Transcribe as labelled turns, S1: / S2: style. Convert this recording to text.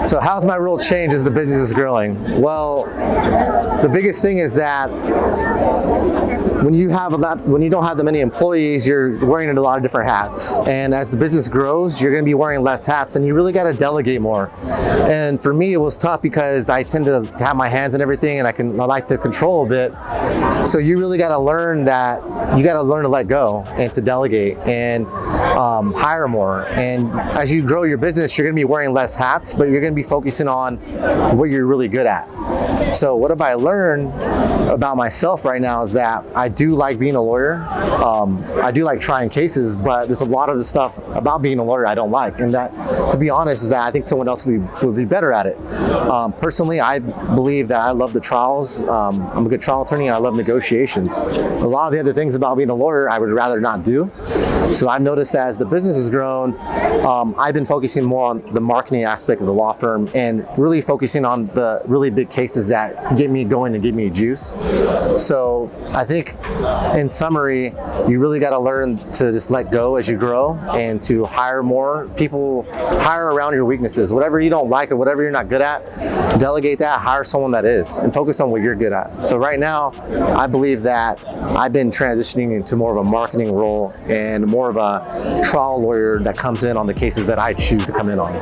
S1: So how's my role changed as the business is growing? Well, the biggest thing is that when you don't have that many employees, you're wearing a lot of different hats. And as the business grows, you're going to be wearing less hats, and you really got to delegate more. And for me, it was tough because I tend to have my hands in everything, and I like to control a bit. So you really got to learn that you got to learn to let go and to delegate and hire more. And as you grow your business, you're going to be wearing less hats, but you're going to be focusing on what you're really good at. So what have I learned about myself right now is that I do like being a lawyer. I do like trying cases, but there's a lot of the stuff about being a lawyer I don't like. And that, to be honest, is that I think someone else would be better at it. Personally, I believe that I love the trials. I'm a good trial attorney, and I love negotiations. A lot of the other things about being a lawyer, I would rather not do. So I've noticed that as the business has grown, I've been focusing more on the marketing aspect of the law firm and really focusing on the really big cases that get me going and give me juice. So I think in summary, you really got to learn to just let go as you grow and to hire more people, hire around your weaknesses. Whatever you don't like or whatever you're not good at, delegate that, hire someone that is, and focus on what you're good at. So right now, I believe that I've been transitioning into more of a marketing role and more of a trial lawyer that comes in on the cases that I choose to come in on.